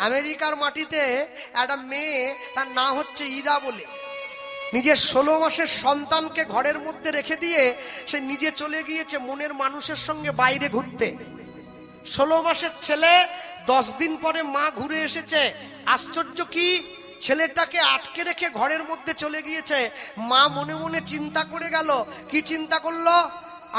আমেরিকার মাটিতে একটা মেয়ে, তার নাম হচ্ছে ইরা বলে, নিজের 16 মাসের সন্তানকে ঘরের মধ্যে রেখে দিয়ে সে নিজে চলে গিয়েছে মনের মানুষের সঙ্গে বাইরে ঘুরতে। 16 মাসের ছেলে, 10 দিন পরে মা ঘুরে এসেছে। আশ্চর্য কি, ছেলেটাকে আটকে রেখে ঘরের মধ্যে চলে গিয়েছে। মা মনে মনে চিন্তা করে গেল। কি চিন্তা করলো?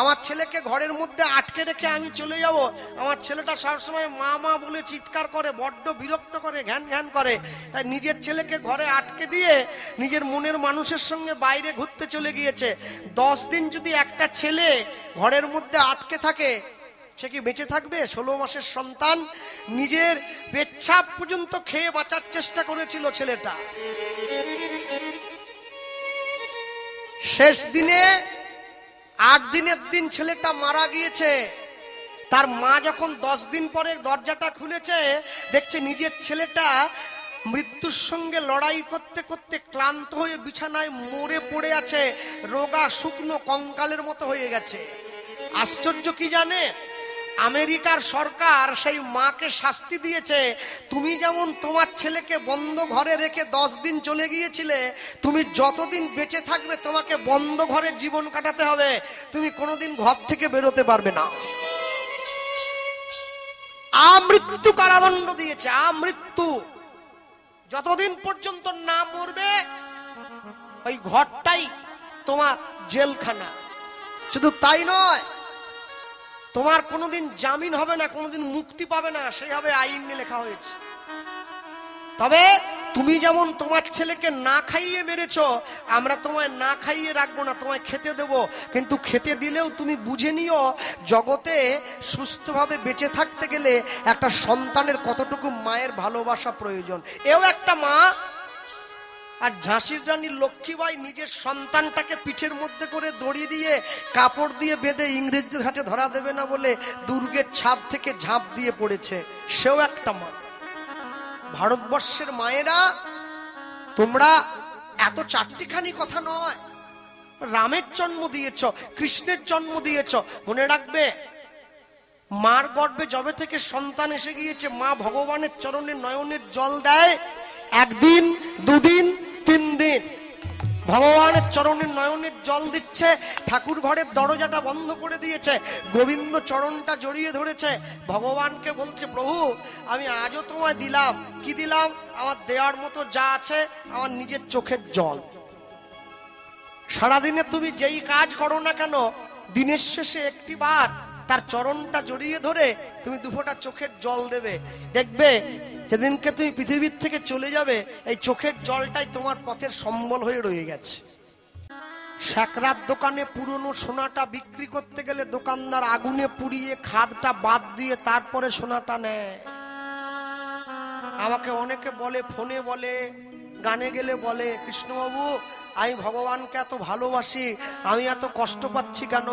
আমার ছেলেকে ঘরের মধ্যে আটকে রেখে আমি চলে যাব, আমার ছেলেটা সবসময় মা মা বলে চিৎকার করে, বড্ড বিরক্ত করে, ঘ্যান ঘ্যান করে। তাই নিজের ছেলেকে ঘরে আটকে দিয়ে নিজের মনের মানুষের সঙ্গে বাইরে ঘুরতে চলে গিয়েছে। 10 দিন যদি একটা ছেলে ঘরের মধ্যে আটকে থাকে, সে কি বেঁচে থাকবে? 16 মাসের সন্তান নিজের পেচ্ছাপ পর্যন্ত খেয়ে বাঁচার চেষ্টা করেছিল ছেলেটা। শেষ দিনে 8 দিনের দিন ছেলেটা মারা গিয়েছে। তার মা যখন 10 দিন পরে দরজাটা খুলেছে, দেখছে নিজের ছেলেটা মৃত্যুর সঙ্গে লড়াই করতে করতে ক্লান্ত হয়ে বিছানায় মরে পড়ে আছে, রোগা শুকনো কঙ্কালের মতো হয়ে গেছে। আশ্চর্য কি জানে? আমেরিকার সরকার সেই মাকে শাস্তি দিয়েছে, তুমি যেমন তোমার ছেলেকে বন্ধ ঘরে রেখে 10 দিন চলে গিয়েছিলে, তুমি যতদিন বেঁচে থাকবে তোমাকে বন্ধ ঘরে জীবন কাটাতে হবে, তুমি কোনোদিন ঘর থেকে বেরোতে পারবে না। আমৃত্যু কারাদণ্ড দিয়েছে, আমৃত্যু। যতদিন পর্যন্ত না মরবে ওই ঘরটাই তোমার জেলখানা। শুধু তাই নয়, তোমার কোনোদিন জামিন হবে না, কোনোদিন মুক্তি পাবে না, সেইভাবে আইনে লেখা হয়েছে। তবে তুমি যেমন তোমার ছেলেকে না খাইয়ে মেরেছো, আমরা তোমায় না খাইয়ে রাখবো না, তোমায় খেতে দেবো। কিন্তু খেতে দিলেও তুমি বুঝে নিও, জগতে সুস্থভাবে বেঁচে থাকতে গেলে একটা সন্তানের কতটুকু মায়ের ভালোবাসা প্রয়োজন। এও একটা মা। আর ঝাঁসির রানী লক্ষ্মীবাই নিজের সন্তানটাকে পিঠের মধ্যে করে দড়ি দিয়ে কাপড় দিয়ে বেঁধে ইংরেজদের হাতে ধরা দেবে না বলে দুর্গের ছাদ থেকে ঝাঁপ দিয়ে পড়েছে, সেও একটা মা। ভারতবর্ষের মায়েরা, তোমরা এত চারটিখানি কথা নয়, রামের জন্ম দিয়েছ, কৃষ্ণের জন্ম দিয়েছ। মনে রাখবে, মার গর্ভে যবে থেকে সন্তান এসে গিয়েছে, মা ভগবানের চরণে নয়নের জল দেয়। 1 দিন, 2 দিন, 3 দিন ভগবানের চরণে নয়নের জল দিচ্ছে। ঠাকুর ঘরের দরজাটা বন্ধ করে দিয়েছে, গোবিন্দ চরণটা জড়িয়ে ধরেছে, ভগবানকে বলছে, প্রভু আমি আজও তোমায় দিলাম। কি দিলাম? আমার দেওয়ার মতো যা আছে, আমার নিজের চোখের জল। সারাদিনে তুমি যেই কাজ করো না কেন, দিনের শেষে একটি বার তার চরণটা জড়িয়ে ধরে তুমি 2 ফোঁটা চোখের জল দেবে। দেখবে সেদিনকে তুমি পৃথিবীর থেকে চলে যাবে, এই চোখের জলটাই তোমার পথের সম্বল হয়ে রয়ে গেছে। স্যাকরার দোকানে পুরনো সোনাটা বিক্রি করতে গেলে দোকানদার আগুনে পুড়িয়ে খাদটা বাদ দিয়ে তারপরে সোনাটা নেয়। আমাকে অনেকে বলে, ফোনে বলে, গানে গেলে বলে, কৃষ্ণবাবু আমি ভগবানকে এত ভালোবাসি, আমি এত কষ্ট পাচ্ছি কেন?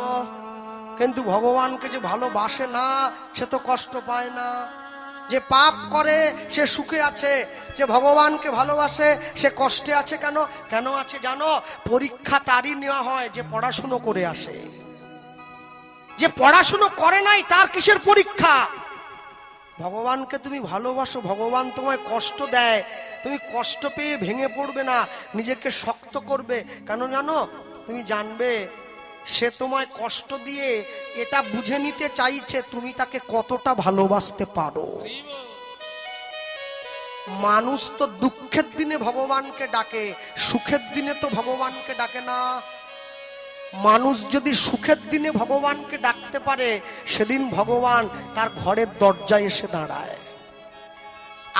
কিন্তু ভগবানকে যে ভালোবাসে না, সে তো কষ্ট পায় না। যে পাপ করে সে সুখে আছে, যে ভগবানকে ভালোবাসে সে কষ্টে আছে কেন? কেন আছে জানো? পরীক্ষা তারই নেওয়া হয় যে পড়াশুনো করে আসে। যে পড়াশুনো করে নাই তার কিসের পরীক্ষা? ভগবানকে তুমি ভালোবাসো, ভগবান তোমায় কষ্ট দেয়, তুমি কষ্ট পেয়ে ভেঙে পড়বে না, নিজেকে শক্ত করবে। কেন জানো? তুমি জানবে সে তোমায় কষ্ট দিয়ে এটা বুঝে নিতে চাইছে তুমি তাকে কতটা ভালোবাসতে পারো। মানুষ তো দুঃখের দিনে ভগবানকে ডাকে, সুখের দিনে তো ভগবানকে ডাকে না। মানুষ যদি সুখের দিনে ভগবানকে ডাকতে পারে, সেদিন ভগবান তার ঘরের দরজায় এসে দাঁড়ায়।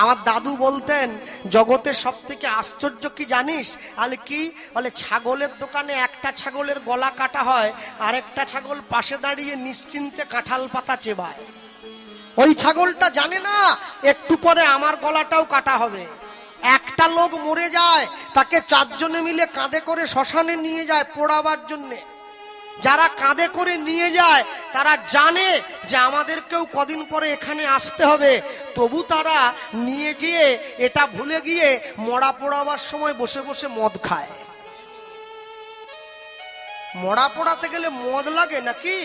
আমার দাদু বলতেন, জগতে সব থেকে আশ্চর্য কি জানিস? আলে কি? বলে, ছাগলের দোকানে একটা ছাগলের গলা কাটা হয়, আরেকটা ছাগল পাশে দাঁড়িয়ে নিশ্চিন্তে কাঁঠাল পাতা চেবায়। ওই ছাগলটা জানে না একটু পরে আমার গলাটাও কাটা হবে। একটা লোক মরে যায়, তাকে 4 জনে মিলে কাঁধে করে শ্মশানে নিয়ে যায় পোড়াবার জন্যে। যারা কাঁধে করে নিয়ে যায় তারা জানে যে আমাদেরকেও কদিন পরে এখানে আসতে হবে, তবু তারা নিয়ে গিয়ে এটা ভুলে গিয়ে মরা পোড়াবার সময় বসে বসে মদ খায়। মরা পোড়াতে গেলে মদ লাগে নাকি?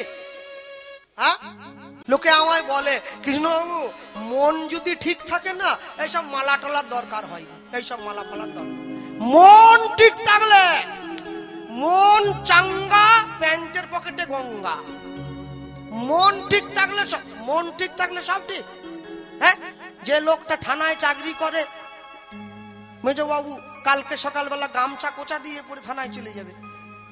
লোকে আমায় বলে, কৃষ্ণবাবু মন যদি ঠিক থাকে না, এইসব মালা টলার দরকার হয়, এইসব মালা ফালার দরকার। মন ঠিক থাকলে, মন চাঙ্গা প্যান্টের পকেটে গঙ্গা। মন ঠিক থাকলে সব, মন ঠিক থাকলে সব ঠিক। হ্যাঁ, যে লোকটা থানায় চাকরি করে, মেজবাবু কালকে সকালবেলা গামছা কোচা দিয়ে পরে থানায় চলে যাবে।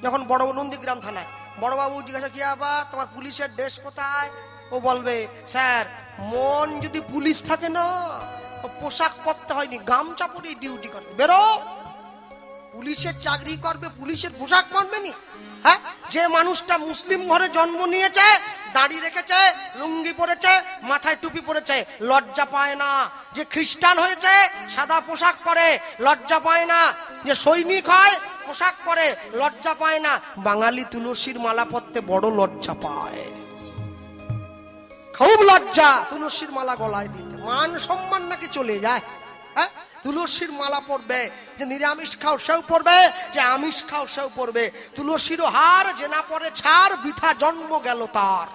যখন বড় নন্দীগ্রাম থানায় বড়বাবু জিজ্ঞাসা, কি আবার তোমার পুলিশের ড্রেস কোথায়? ও বলবে, স্যার মন যদি পুলিশ থাকে না, পোশাক পরতে হয়নি, গামছা পরে ডিউটি করবে। বেরো, পুলিশের চাকরি করবে, পুলিশের পোশাক পরবে নি? হ্যাঁ, যে মানুষটা মুসলিম ঘরে জন্ম নিয়েছে, দাড়ি রেখেছে, লুঙ্গি পরেছে, মাথায় টুপি পরেছে, লজ্জা পায় না। যে খ্রিস্টান হয়েছে, সাদা পোশাক পরে, লজ্জা পায় না। যে সৈনিক হয়, পোশাক পরে, লজ্জা পায় না। বাঙালি তুলসীর মালা পরতে বড় লজ্জা পায়, খুব লজ্জা তুলসীর মালা গলায় দিতে। মান সম্মান নাকি চলে যায়। হ্যাঁ, তুলসীর মালা পরবে, যে নিরামিষ খাও সেও পরবে, যে আমিষ খাও সেও পরবে। তুলসীর হার যে না পরে ছাড়, বৃথা জন্ম গেল তার।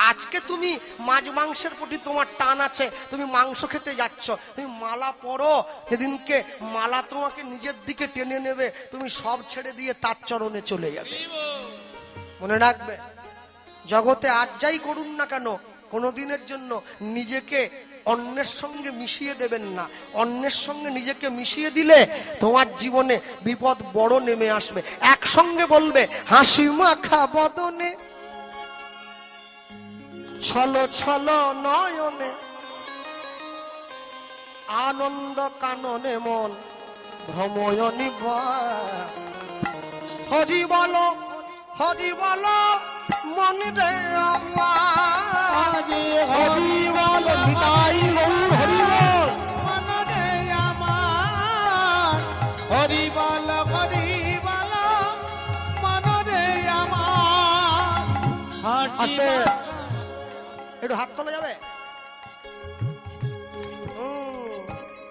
আজকে তুমি মাছ মাংসের প্রতি তোমার টান আছে, তুমি মাংস খেতে যাচ্ছ, তুমি মালা পরো, যেদিনকে মালা তোমাকে নিজের দিকে টেনে নেবে, তুমি সব ছেড়ে দিয়ে তার চরণে চলে যাবে। মনে রাখবে, জগতে আর যাই করুন না কেন, কোনোদিনের জন্য নিজেকে অন্যের সঙ্গে মিশিয়ে দেবেন না। অন্যের সঙ্গে নিজেকে মিশিয়ে দিলে তোমার জীবনে বিপদ বড় নেমে আসবে। একসঙ্গে বলবে, হাসি মাখা বদনে, ছলো ছলো নয়নে, আনন্দ কাননে মন ভ্রময়নি। হরি বলো, হরি বলো মন রে আমার, হরি বল নিতাই গৌর, হরি বল মন রে আমার, হরি বল, হরি বল মন রে আমার। আস্তে একটু হাত তোলা যাবে?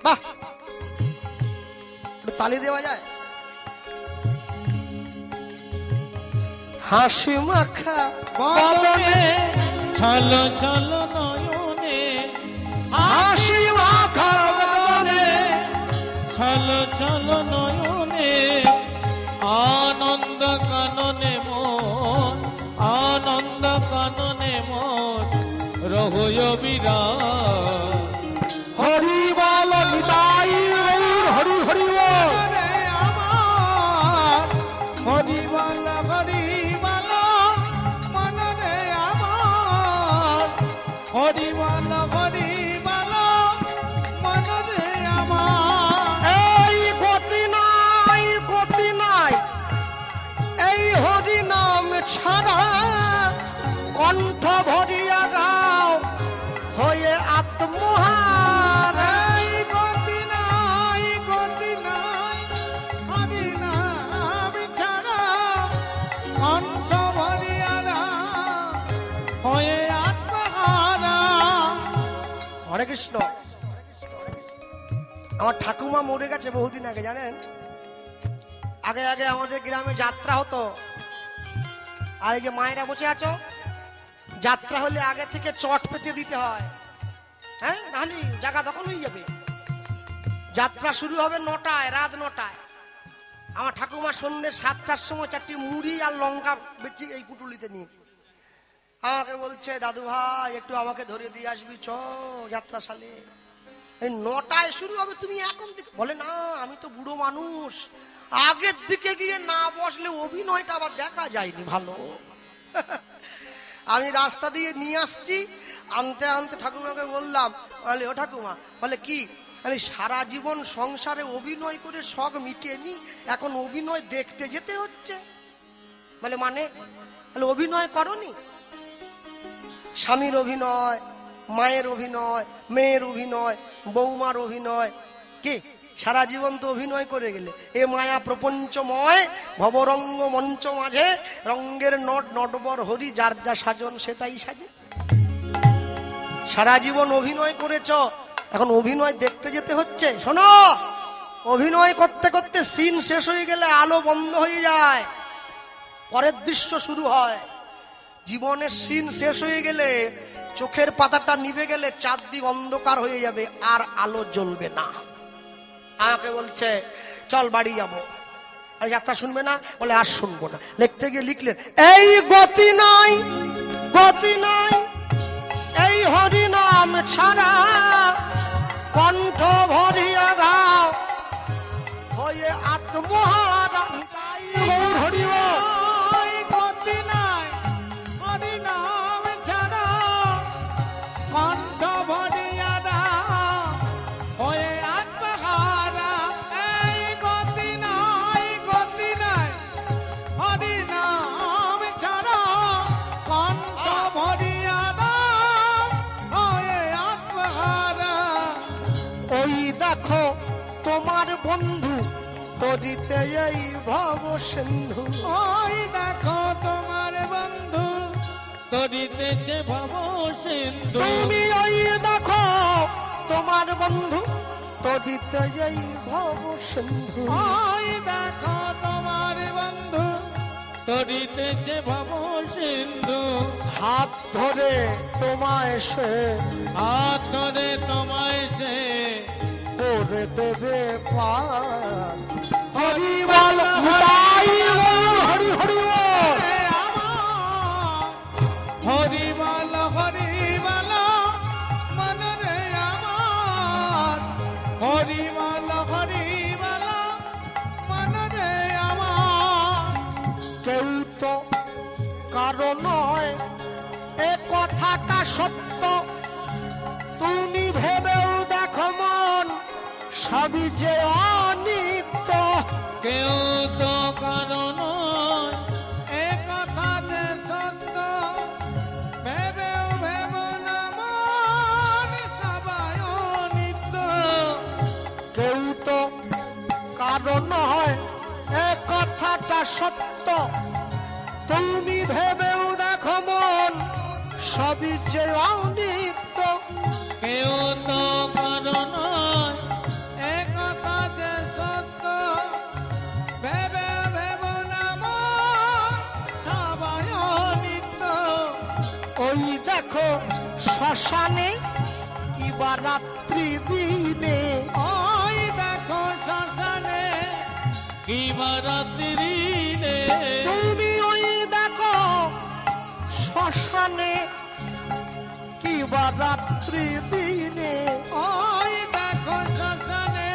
বাহ, একটু তালি দেওয়া যায়? হাসি মাখা বদনে, ছলো ছলো নয়নে, হাসি মাখা বদনে, ছলো ছলো নয়নে, আনন্দ কাননে মন, আনন্দ কাননে মন রহয় বিরাট। হরি বল নিতাই গৌর, হরি হরি বল আমার, হরি বল, হরি বল মন রে আমার, হরি বল, হরি বল মন রে আমার। এই গতি নাই, গতি নাই এই হরি নাম ছাড়া, কণ্ঠ ভরিয়া গাও হয়ে আত্মহারা। এই গতি নাই, গতি নাই হরি নাম ছাড়া, কণ্ঠ ভরিয়া গাও হয়ে আত্মহারা। হরে কৃষ্ণ। আমার ঠাকুমা মরে গেছে বহুদিন আগে, জানেন? আগে আগে আমাদের গ্রামে যাত্রা হতো। আর এই যে মায়েরা বসে আছো, যাত্রা হলে আগে থেকে চট পেতে দিতে হয়, হ্যাঁ, নাহলে জায়গা দখল হয়ে যাবে। যাত্রা শুরু হবে 9টায়, রাত 9টায়। আমার ঠাকুমা সন্ধ্যে 7টার সময় 4টি মুড়ি আর লঙ্কা বেচি এই পুটুলিতে নিয়ে আমাকে বলছে, দাদু ভাই একটু আমাকে ধরে দিয়ে আসবি, চ যাত্রা সালে। এই 9টায় শুরু হবে, তুমি এখন বলে না, আমি তো বুড়ো মানুষ, আগের দিকে গিয়ে না বসলে অভিনয়টা আবার দেখা যায়নি ভালো। আমি রাস্তা দিয়ে নিয়ে আসছি, আনতে আনতে ঠাকুমাকে বললাম, বলে ও ঠাকুমা, বলে কি? বলে সারা জীবন সংসারে অভিনয় করে শখ মিটেনি, এখন অভিনয় দেখতে যেতে হচ্ছে। বলে মানে? বলে অভিনয় করনি? স্বামীর অভিনয়, মায়ের অভিনয়, মেয়ের অভিনয়, বৌমার অভিনয়, কি সারা জীবন তো অভিনয় করে গেলে। এ মায়া প্রপঞ্চময় ভবরঙ্গ মঞ্চ মাঝে, রঙ্গের নট নটবর হরি, যার যা সাজন সে তাই সাজে। সারা জীবন অভিনয় করেছ, এখন অভিনয় দেখতে যেতে হচ্ছে। শোনো, অভিনয় করতে করতে সিন শেষ হয়ে গেলে আলো বন্ধ হয়ে যায়, পরের দৃশ্য শুরু হয়। জীবনের সিন শেষ হয়ে গেলে চোখের পাতাটা নিভে গেলে চারদিক অন্ধকার হয়ে যাবে, আর আলো জ্বলবে না। আমাকে বলছে চল বাড়ি যাবো। আর যাত্রা শুনবে না? বলে আর শুনবো না। লিখতে গিয়ে লিখলেন, এই গতি নাই, গতি নাই এই হরি নাম ছাড়া, কণ্ঠ ভরিয়া গাও হয়ে আত্মহারা। হরি গতি নাই হরি নাম ছাড়া, কণ্ঠ ভরিয়া দাও হয়ে আত্মহারা। এই গতি নাই, গতি নাই হরি নাম ছাড়া, কণ্ঠ ভরিয়া দাও হয়ে আত্মহারা। ওই দেখো তোমার বন্ধু তরিতে এই ভব সিন্ধু। ওই দেখো তোমার বন্ধু তরিতেছে ভব সিন্ধু। তুমি ওই দেখো তোমার বন্ধু তরিতে এই ভব সিন্ধু। ওই দেখো তোমার বন্ধু তরিতেছে ভব সিন্ধু। হাত ধরে তোমায় সে, হাত ধরে তোমায় সে করে দেবে পার। হরি বল হরি হরি হরি বল। হরি বল হরি বল মন রে আমার। হরি বল হরি বল মন রে আমার। কেউ তো কারণ নয় এ কথাটা সত্য, তুমি ভেবেও দেখো মন সবই যে অনিত্য। কেউ তো কারণ এ কথা যে সত্য, ভেবেও ভেব না মন সবাই অনিত্য। কেউ তো কারণ নয় এ কথাটা সত্য, তুমি ভেবেও দেখো মন সবই যে অনিত্য। কেউ তো কারণ এ কথা যে সত্য, ভেবে ভেব না মন সবাই অনিত্য। ওই দেখো শ্মশানে কিবা রাত্রি দিনে, ওই দেখো শ্মশানে কিবা রাত্রি রে। তুমি ওই দেখো শ্মশানে কিবা রাত্রি দিনে। ওই দেখো শ্মশানে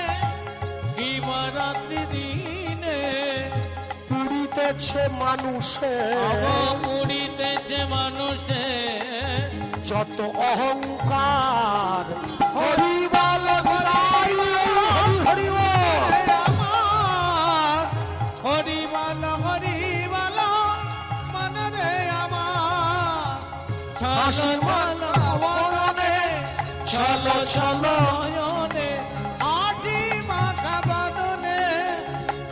কিবা রাত্রি দিনে। পুরিতেছে মানুষে, পুরিতেছে মানুষে যত অহংকার। হরি বল হরি হরি বল। আমার। হরি বল হরি বল মন রে আমার। হাসি বল মনে চলো চলো নয়নে আজি মাখা বদনে।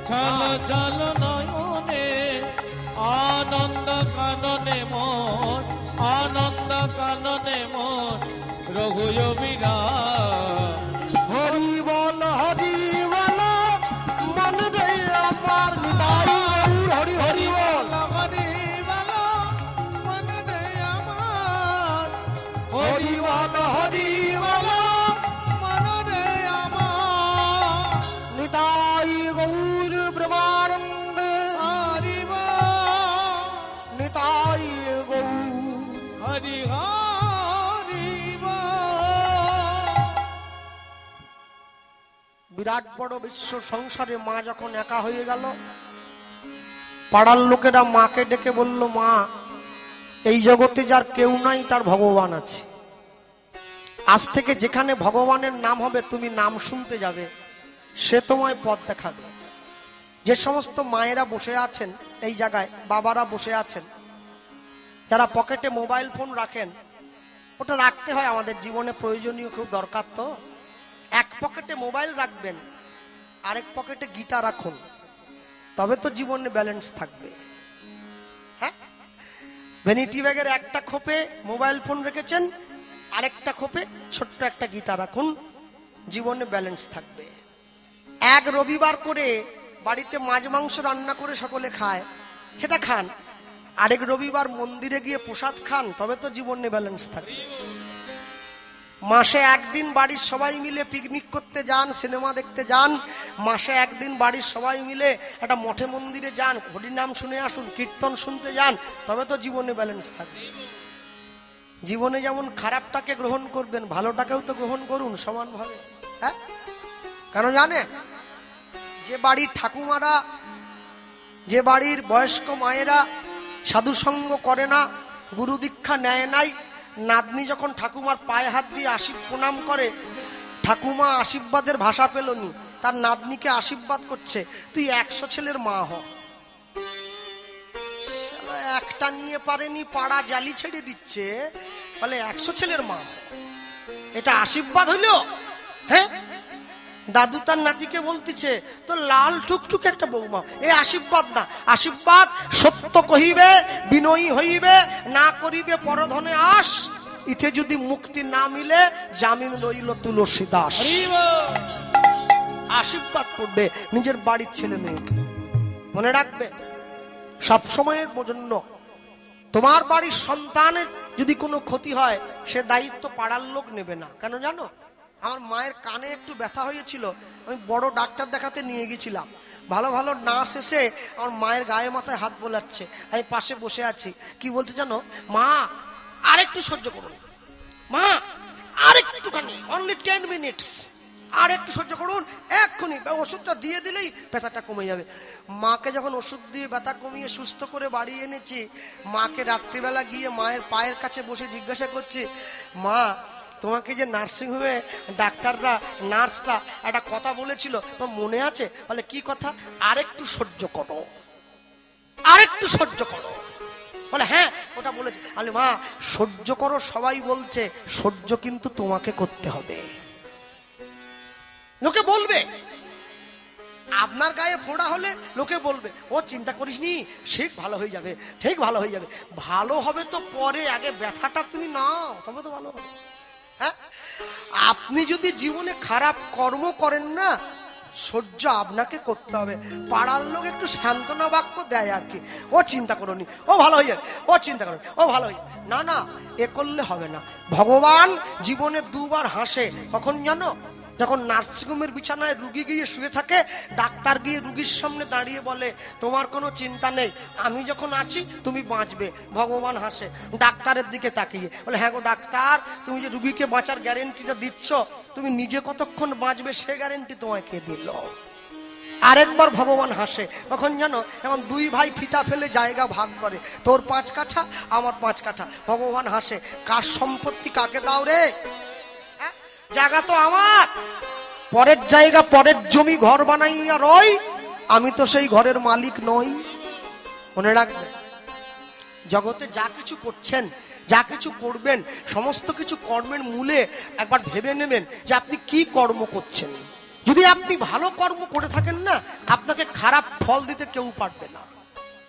চলো চলো নয়নে আনন্দ কাননে মন, আনন্দ কাননে মন রঘুবিরাজ। হরি বল হরি বল মন রে আমার। নিতাই হরি হরি বল। হরি বল মন রে আমার। হরি বল হরি বল মন রে আমার। নিতাই গৌর ব্রহ্মানন্দ। হরি বল নিতাই গৌর। হরি হরি বল। বিরাট বড় বিশ্ব সংসারে মা যখন একা হয়ে গেল, পাড়ার লোকেরা মাকে ডেকে বলল, মা এই জগতে যার কেউ নাই তার ভগবান আছে। আজ থেকে যেখানে ভগবানের নাম হবে তুমি নাম শুনতে যাবে, সে তোমায় পথ দেখাবে। যে সমস্ত মায়েরা বসে আছেন এই জায়গায়, বাবারা বসে আছেন, যারা পকেটে মোবাইল ফোন রাখেন, ওটা রাখতে হয় আমাদের জীবনে প্রয়োজনীয়, খুব দরকার। তো এক পকেটে মোবাইল রাখবেন, আরেক পকেটে গীতা রাখুন, তবে তো জীবনে ব্যালেন্স থাকবে। হ্যাঁ, ভ্যানিটি ব্যাগের একটা খোপে মোবাইল ফোন রেখেছেন, আরেকটা খোপে ছোট্ট একটা গীতা রাখুন, জীবনে ব্যালেন্স থাকবে। এক রবিবার করে বাড়িতে মাছ মাংস রান্না করে সকলে খায়, সেটা খান। আরেক রবিবার মন্দিরে গিয়ে প্রসাদ খান, তবে তো জীবনে ব্যালেন্স থাকে। মাসে একদিন বাড়ির সবাই মিলে পিকনিক করতে যান, সিনেমা দেখতে যান, মাসে একদিন বাড়ির সবাই মিলে একটা মঠে মন্দিরে যান, হরিনাম শুনে আসুন, কীর্তন শুনতে যান, তবে তো জীবনে ব্যালেন্স থাকে। জীবনে যেমন খারাপটাকে গ্রহণ করবেন, ভালোটাকেও তো গ্রহণ করুন সমানভাবে। হ্যাঁ, কেন জানে? যে বাড়ির ঠাকুমারা, যে বাড়ির বয়স্ক মায়েরা সাধুসঙ্গ করে না, গুরু দীক্ষা নেয় নাই, নাতনি যখন ঠাকুমার পায়ে হাত দিয়ে প্রণাম করে, ঠাকুমা আশীর্বাদের ভাষা পেলনি, তার নাতনিকে আশীর্বাদ করছে, তুই 100 ছেলের মা হ। একটা নিয়ে পারেনি, পাড়া জালি ছেড়ে দিচ্ছে, বলে 100 ছেলের মা। এটা আশীর্বাদ হইল? হ্যাঁ, দাদু তার নাতিকে বলতেছে, তো লাল টুকটুক একটা বৌমা, এ আশীর্বাদ না। আশীর্বাদ সত্য কহিবে, বিনয়ী হইবে, না করিবে পরধনে আস, ইথে যদি মুক্তি না মিলে জামিন রইল তুলসী দাস। আশীর্বাদ করবে নিজের বাড়ির ছেলে মেয়ে। মনে রাখবে, সব সময়ের জন্য তোমার বাড়ির সন্তানের যদি কোনো ক্ষতি হয়, সে দায়িত্ব পাড়ার লোক নেবে না। কেন জানো? আমার মায়ের কানে একটু ব্যথা হয়েছিল, আমি বড় ডাক্তার দেখাতে নিয়ে গেছিলাম। ভালো ভালো নার্স এসে আমার মায়ের গায়ে মাথায় হাত বোলাচ্ছে, আমি পাশে বসে আছি। কি বলতে জানো? মা আরেকটু সহ্য করুন, মা আরেকটুখানি, অনলি 10 মিনিটস, আর একটু সহ্য করুন, এক্ষুনি ওষুধটা দিয়ে দিলেই ব্যথাটা কমে যাবে। মাকে যখন ওষুধ দিয়ে ব্যথা কমিয়ে সুস্থ করে বাড়ি এনেছি, মাকে রাত্রিবেলা গিয়ে মায়ের পায়ের কাছে বসে জিজ্ঞাসা করছি, মা তোমাকে যে নার্সিংহোমে ডাক্তাররা, নার্সরা একটা কথা বলেছিল, তোমার মনে আছে? বলে কি কথা? আরেকটু সহ্য করো, আরেকটু সহ্য করো। বলে হ্যাঁ ওটা বলেছে। আরে মা, সহ্য করো সবাই বলছে, সহ্য কিন্তু তোমাকে করতে হবে। লোকে বলবে, আপনার গায়ে ফোঁড়া হলে লোকে বলবে, ও চিন্তা করিস নি, ঠিক ভালো হয়ে যাবে, ঠিক ভালো হয়ে যাবে। ভালো হবে তো পরে, আগে ব্যথাটা তুমি নাও, তবে তো ভালো হবে। হ্যাঁ, আপনি যদি জীবনে খারাপ কর্ম করেন না, সহ্য আপনাকে করতে হবে। পাড়ার লোক একটু সান্ত্বনা বাক্য দেয় আর কি, ও চিন্তা করোনি, ও ভালো হয়ে যাবে, ও চিন্তা করো, ও ভালো হয়ে যাবে। না না, এ করলে হবে না। ভগবান জীবনে 2 বার হাসে। কখন জানো? যখন নার্সিংহোমের বিছানায় রুগী গিয়ে শুয়ে থাকে, ডাক্তার গিয়ে রুগীর সামনে দাঁড়িয়ে বলে, তোমার কোনো চিন্তা নেই, আমি যখন আছি তুমি বাঁচবে। ভগবান হাসে ডাক্তারের দিকে তাকিয়ে, বলে হ্যাঁ গো ডাক্তার, তুমি যে রুগীকে বাঁচার গ্যারেন্টিটা দিচ্ছ, তুমি নিজে কতক্ষণ বাঁচবে সে গ্যারেন্টি তোমায় কে দিল? আরেকবার ভগবান হাসে। কখন জানো? এখন 2 ভাই ফিতা ফেলে জায়গা ভাগ করে, তোর 5 কাঠা আমার 5 কাঠা। ভগবান হাসে, কার সম্পত্তি কাকে দাও রে? জায়গা তো আমার, পরের জায়গা, পরের জমি ঘর বানাইয়া রই, আমি তো সেই ঘরের মালিক নই। মনে রাখবেন, জগতে যা কিছু করছেন, যা কিছু করবেন, সমস্ত কিছু কর্মের মূলে একবার ভেবে নেবেন যে আপনি কি কর্ম করছেন। যদি আপনি ভালো কর্ম করে থাকেন না, আপনাকে খারাপ ফল দিতে কেউ পারবে না,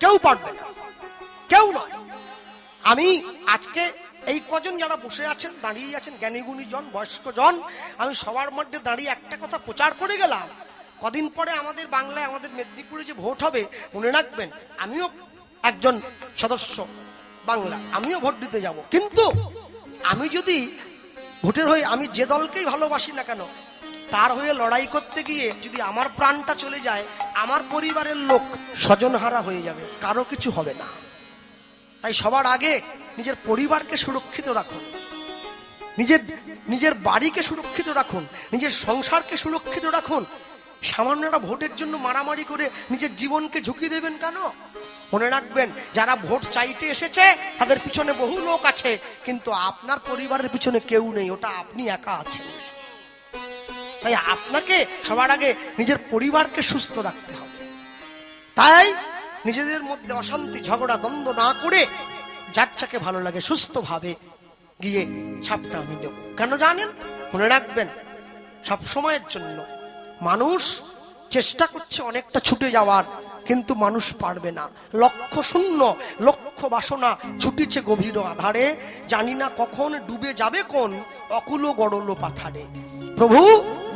কেউ পারবে না, কেউ নয়। আমি আজকে এই কজন যারা বসে আছেন, দাঁড়িয়ে আছেন, জ্ঞানীগুণী জন, বয়স্ক জন, আমি সবার মধ্যে দাঁড়িয়ে একটা কথা প্রচার করে গেলাম। কদিন পরে আমাদের বাংলায়, আমাদের মেদিনীপুরে যে ভোট হবে, মনে রাখবেন আমিও একজন সদস্য বাংলা, আমিও ভোট দিতে যাব। কিন্তু আমি যদি ভোটের হয়ে, আমি যে দলকেই ভালোবাসি না কেন, তার হয়ে লড়াই করতে গিয়ে যদি আমার প্রাণটা চলে যায়, আমার পরিবারের লোক স্বজনহারা হয়ে যাবে, কারো কিছু হবে না। তাই সবার আগে নিজের পরিবারকে সুরক্ষিত রাখুন, নিজের বাড়িকে সুরক্ষিত রাখুন, নিজের সংসারকে সুরক্ষিত রাখুন। সামান্য একটা ভোটের জন্য মারামারি করে নিজের জীবনকে ঝুঁকি দেবেন কেন? মনে রাখবেন, যারা ভোট চাইতে এসেছে তাদের পিছনে বহু লোক আছে, কিন্তু আপনার পরিবারের পিছনে কেউ নেই, ওটা আপনি একা আছেন। তাই আপনাকে সবার আগে নিজের পরিবারকে সুস্থ রাখতে হবে। তাই নিজেদের মধ্যে অশান্তি, ঝগড়া, দ্বন্দ্ব না করে যার যাকে ভালো লাগে সুস্থভাবে গিয়ে ছাপটা আমি দেব। কেন জানেন? মনে রাখবেন, সব সময়ের জন্য মানুষ চেষ্টা করছে অনেকটা ছুটে যাওয়ার, কিন্তু মানুষ পারবে না। লক্ষ্য শূন্য, লক্ষ্য বাসনা ছুটিছে গভীর আধারে, জানি না কখন ডুবে যাবে কোন অকুল গড়ল পাথারে। প্রভু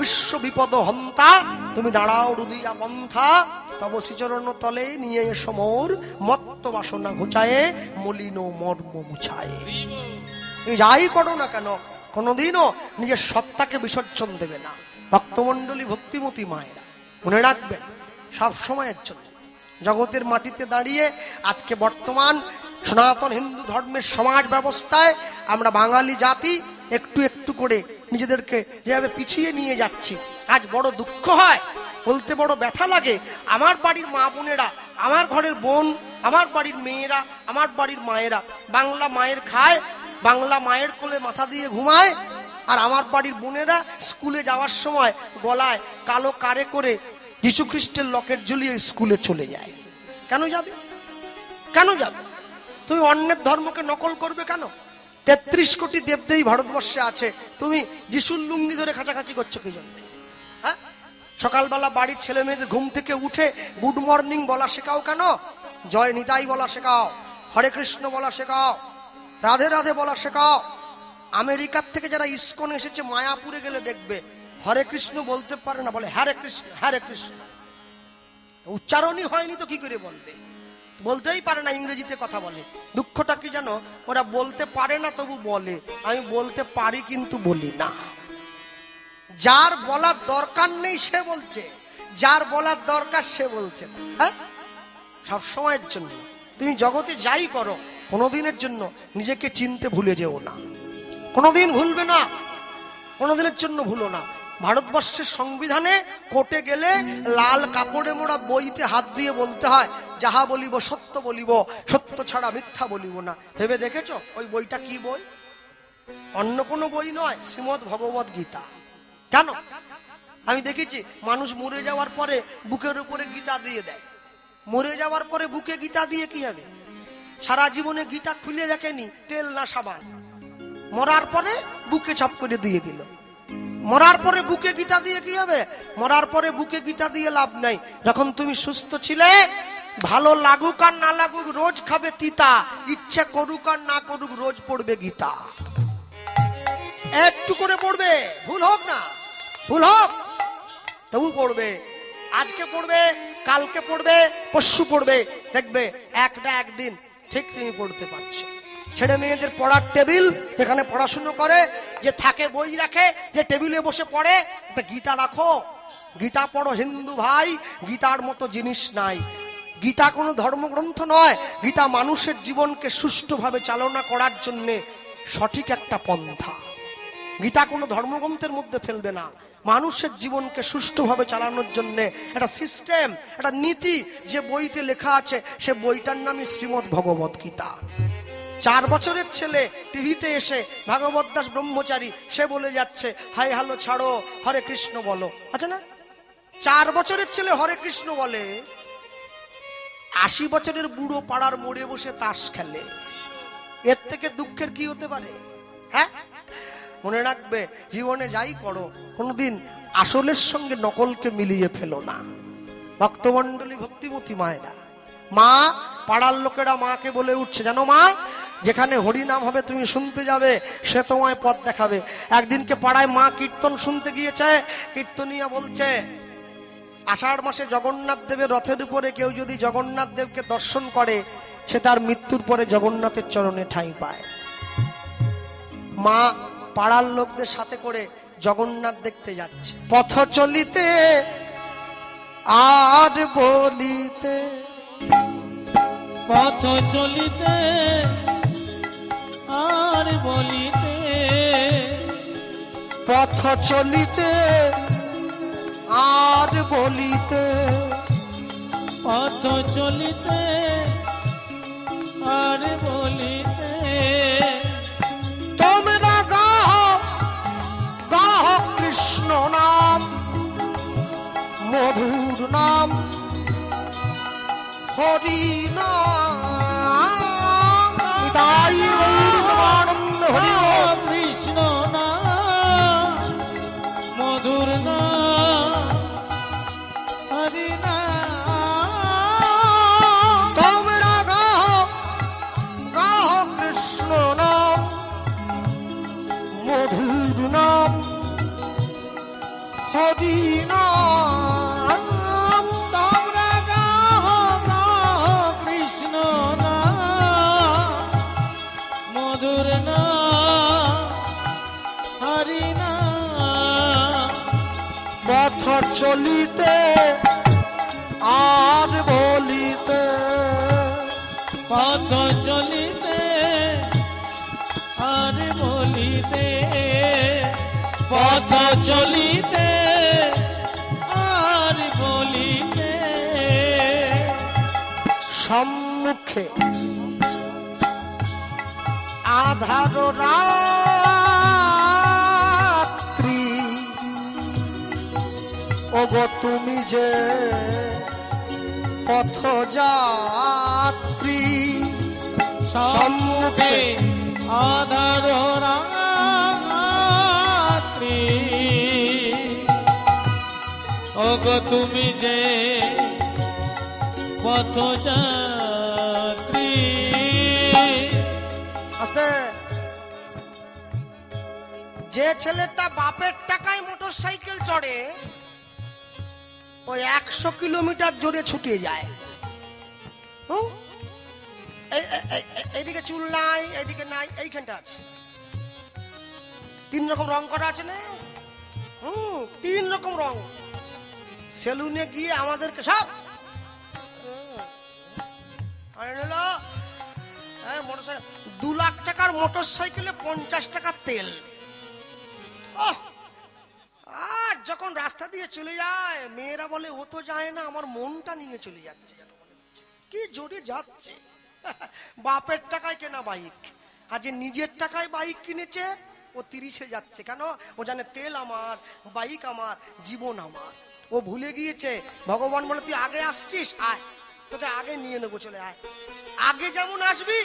বিশ্ব বিপদ হন্তা, তুমি দাঁড়াও রুদিয়া পন্থা, তব শ্রীচরণ তলে নিয়ে এসো মোর মত্ত বাসনা ঘুচায়ে মলিন মর্ম মুছায়ে। তুমি যাই করো না কেন কোনোদিনও নিজের সত্তাকে বিসর্জন দেবে না। ভক্তমণ্ডলী ভক্তিমতী মায়েরা মনে রাখবেন সব সময়ের জন্য জগতের মাটিতে দাঁড়িয়ে আজকে বর্তমান সনাতন হিন্দু ধর্মের সমাজ ব্যবস্থায় আমরা বাঙালি জাতি একটু একটু করে নিজেদেরকে যেভাবে পিছিয়ে নিয়ে যাচ্ছি, আজ বড় দুঃখ হয়, বলতে বড় ব্যথা লাগে। আমার বাড়ির মা বোনেরা, আমার ঘরের বোন, আমার বাড়ির মেয়েরা, আমার বাড়ির মায়েরা বাংলা মায়ের খায়, বাংলা মায়ের কোলে মাথা দিয়ে ঘুমায়, আর আমার বাড়ির বোনেরা স্কুলে যাওয়ার সময় গলায় কালো কারে করে যীশু খ্রিস্টের লকেট ঝুলিয়ে স্কুলে চলে যায়। কেন যাবে? কেন যাবে? তুমি অন্যের ধর্মকে নকল করবে কেন? 33 কোটি দেবদেবী ভারতবর্ষে আছে, তুমি যিশুর লুঙ্গি ধরে কাছাকাছি করছো কি জন্য? হ্যাঁ, সকালবেলা বাড়ির ছেলে মেয়েদের ঘুম থেকে উঠে গুড মর্নিং বলা শেখাও কেন? জয় নিতাই বলা শেখাও, হরে কৃষ্ণ বলা শেখাও, রাধে রাধে বলা শেখাও। আমেরিকার থেকে যারা ইসকন এসেছে মায়াপুরে গেলে দেখবে হরে কৃষ্ণ বলতে পারে না, বলে হরে কৃষ্ণ হরে কৃষ্ণ। উচ্চারণই হয়নি তো কি করে বলবে? বলতেই পারে না, ইংরেজিতে কথা বলে। দুঃখটা কি জানো, ওরা বলতে পারে না তবু বলে আমি বলতে পারি কিন্তু বলি না। যার বলার দরকার নেই সে বলছে, যার বলার দরকার সে বলছে। হ্যাঁ, সব সময়ের জন্য তুমি জগতে যাই করো কোনোদিনের জন্য নিজেকে চিনতে ভুলে যেও না, কোনোদিন ভুলবে না, কোনোদিনের জন্য ভুলো না। ভারতবর্ষের সংবিধানে কোর্টে গেলে লাল কাপড়ে মোড়া বইতে হাত দিয়ে বলতে হয় যাহা বলিব সত্য বলিব, সত্য ছাড়া মিথ্যা বলিব না। ভেবে দেখেছো ওই বইটা কি বই? অন্য কোনো বই নয়, শ্রীমদ্ ভগবত গীতা। কেন? আমি দেখেছি মানুষ মরে যাওয়ার পরে বুকের উপরে গীতা দিয়ে দেয়। মরে যাওয়ার পরে বুকে গীতা দিয়ে কি হবে? সারা জীবনে গীতা খুলে দেখেনি, তেল না সাবান, মরার পরে বুকে ছাপ করে দিয়ে দিল। মরার পরে বুকে গীতা দিয়ে কি হবে? মরার পরে বুকে গীতা দিয়ে লাভ নাই। যখন তুমি সুস্থ ছিলে, ভালো লাগুক আর না লাগুক রোজ খাবে তিতা, ইচ্ছে করুক আর না করুক রোজ পড়বে গীতা। একটু করে পড়বে, ভুল হোক না ভুল হোক তবু পড়বে। আজকে পড়বে, কালকে পড়বে, পরশু পড়বে, দেখবে একটা একদিন ঠিক তুমি পড়তে পারছো। ছেলে মেয়েদের পড়ার টেবিল, এখানে পড়াশুনো করে, যে থাকে বই রাখে, যে টেবিলে বসে পড়ে, একটা গীতা রাখো, গীতা পড়ো হিন্দু ভাই। গীতার মতো জিনিস নাই। গীতা কোনো ধর্মগ্রন্থ নয়, গীতা মানুষের জীবনকে সুষ্ঠুভাবে চালনা করার জন্য সঠিক একটা পন্থা। গীতা কোনো ধর্মগ্রন্থের মধ্যে ফেলবে না, মানুষের জীবনকে সুষ্ঠুভাবে চালানোর জন্য একটা সিস্টেম, একটা নীতি যে বইতে লেখা আছে, সে বইটার নামই শ্রীমদ্ ভগবত গীতা। 4 বছরের ছেলে টিভিতে এসে ভাগবত দাস ব্রহ্মচারী সে বলে যাচ্ছে হাই হ্যালো ছাড়ো, হরে কৃষ্ণ বলো। আচ্ছা না, 4 বছরের ছেলে হরে কৃষ্ণ বলে, 80 বছরের বুড়ো পাড়ার মোড়ে বসে তাস খেলে। এর থেকে দুঃখের কি হতে পারে? হ্যাঁ, মনে রাখবে জীবনে যাই করো কোনোদিন আসলের সঙ্গে নকলকে মিলিয়ে ফেলো না। ভক্তমণ্ডলী ভক্তিমতী মায়েরা, মা পাড়ার লোকেরা মাকে বলে উঠছে, জানো মা, যেখানে হরি নাম হবে তুমি শুনতে যাবে, সে তোমায় পথ দেখাবে। একদিনকে পাড়ায় মা কীর্তন শুনতে গিয়েছে, কীর্তনিয়া বলছে আষাঢ় মাসে জগন্নাথ দেবের রথের উপরে কেউ যদি জগন্নাথ দেবকে দর্শন করে, সে তার মৃত্যুর পরে জগন্নাথের চরণে ঠাঁই পায়। মা পাড়ার লোকদের সাথে করে জগন্নাথ দেখতে যাচ্ছে। পথ চলিতে আর বলিতে, পথ চলিতে আর বলিতে, পথ চলিতে আর বলিতে, পথ চলিতে আর বলিতে, তোমরা গাহ গাহ কৃষ্ণ নাম, মধুর নাম, হরি নাম, তাই আনন্দ হরি বল। কৃষ্ণ নাম, মধুর নাম, হরি নাম। তোমরা গাহ গাহ কৃষ্ণ নাম, মধুর নাম, হরি নাম। তোমরা পথ চলিতে আর বলিতে, পথ চলিতে আর বলিতে, পথ চলিতে আর বলিতে, সম্মুখে আধার রাত্রি, ওগো তুমি যে পথযাত্রী, সম্মুখে আধার রাত্রি, ওগো তুমি যে পথযাত্রী। আস্তে। যে ছেলেটা বাপের টাকায় মোটর সাইকেল চড়ে ওই 100 কিলোমিটার জোরে ছুটে যায়। এইদিকে চুল নাই, এইদিকে নাই, এইখানটা আছে। 3 রকম রং করা আছে না? 3 রকম রং। সেলুনে গিয়ে আমাদেরকে সব মোটরসাইকেল 2 লাখ টাকার মোটর সাইকেলে 50 টাকা তেল। আর যখন রাস্তা দিয়ে চলে যায় মেয়েরা বলে ও তো যায় না, আমার মনটা নিয়ে চলে যাচ্ছে, কি জোরে যাচ্ছে। বাপের টাকায় কেনা বাইক, আর যে নিজের টাকায় বাইক কিনেছে ও 30-এ যাচ্ছে। কেন? ও জানে তেল আমার, বাইক আমার, জীবন আমার। ও ভুলে গিয়েছে ভগবান বলে তুই আগে আসছিস, আয়, তোকে আগে নিয়ে নেবো, চলে আয়। আগে যেমন আসবি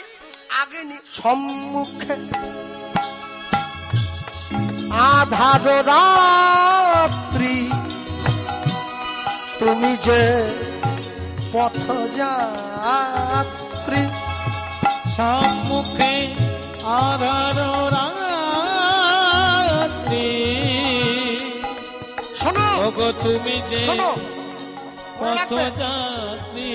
আগে সম্মুখে আধার রাত্রি, তুমি যে পথযাত্রী, সম্মুখে আধার রাত্রি, শোনো, ওগো তুমি যে শোনো, পথযাত্রী।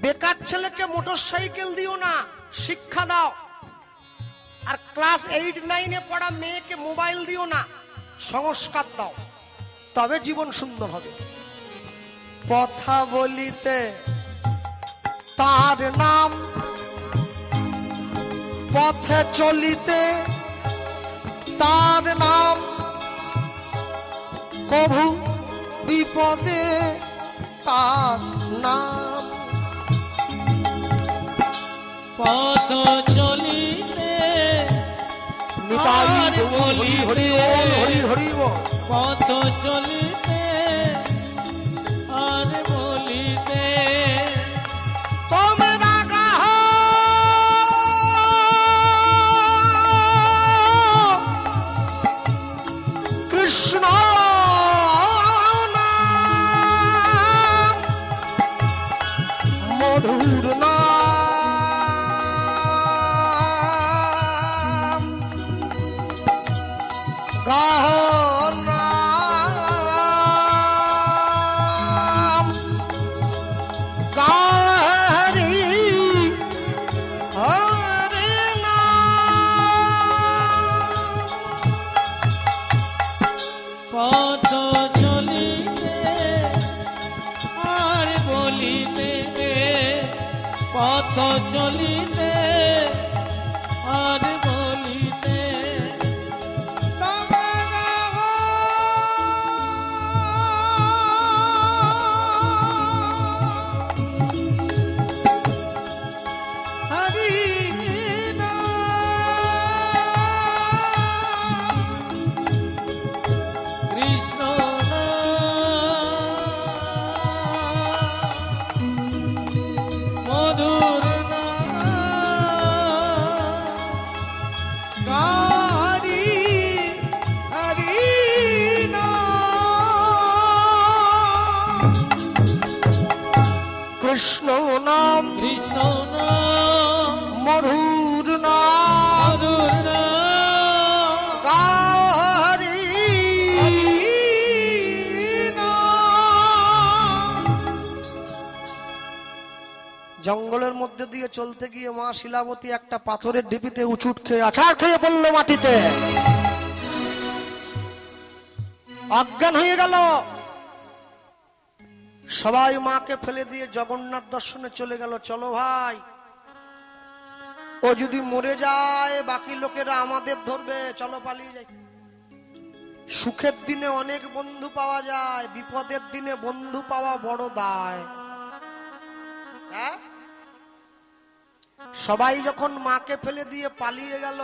বেকার ছেলেকে মোটর সাইকেল দিও না, শিক্ষা দাও। আর ক্লাস 8-9-এ পড়া মেয়েকে মোবাইল দিও না, সংস্কার দাও, তবে জীবন সুন্দর হবে। কথা বলিতে তার নাম, পথে চলিতে তার নাম, কভু বিপদে তার নাম। পথ চলিতে নিতাই আর হরি হরি বলিতে, হরি হরি বল। পথ চলিতে আর বলিতে, তোমরা গাহ কৃষ্ণ নাম, মধুর নাম, গাহ নাম, গাহরি হরি নাম। পথ চলিতে আর বলিতে, পথ চলিতে আর বলিতে, হরি কৃষ্ণ মধুর হরি হরি কৃষ্ণ নাম, কৃষ্ণ নাম, মধুর নাম, মধুর গাহরি জঙ্গলের মধ্যে দিয়ে চলতে গিয়ে মা শিলাবতী একটা পাথরের ঢিপিতে উচুট খেয়ে আছাড় খেয়ে পড়ল মাটিতে। অজ্ঞান হয়ে গেল। সবাই মাকে ফেলে দিয়ে জগন্নাথ দর্শনে চলে গেল। চলো ভাই, ও যদি মরে যায় বাকি লোকেরা আমাদের ধরবে, চলো পালিয়ে যাই। সুখের দিনে অনেক বন্ধু পাওয়া যায়, বিপদের দিনে বন্ধু পাওয়া বড় দায়। হ্যাঁ, সবাই যখন মাকে ফেলে দিয়ে পালিয়ে গেল,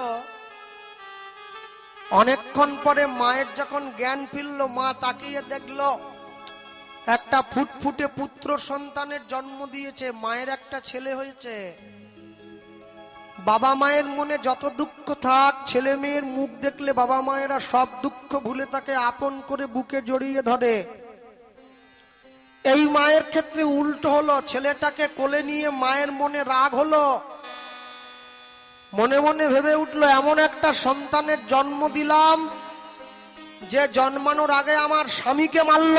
অনেকক্ষণ পরে মায়ের যখন জ্ঞান ফিরল, মা তাকিয়ে দেখলো একটা ফুটফুটে পুত্র সন্তানের জন্ম দিয়েছে, মায়ের একটা ছেলে হয়েছে। বাবা মায়ের মনে যত দুঃখ থাক, ছেলে মেয়ের মুখ দেখলে বাবা মায়েরা সব দুঃখ ভুলে তাকে আপন করে বুকে জড়িয়ে ধরে। এই মায়ের ক্ষেত্রে উল্টো হলো, ছেলেটাকে কোলে নিয়ে মায়ের মনে রাগ হলো, মনে মনে ভেবে উঠলো এমন একটা সন্তানের জন্ম দিলাম যে জন্মানোর আগে আমার স্বামীকে মারল,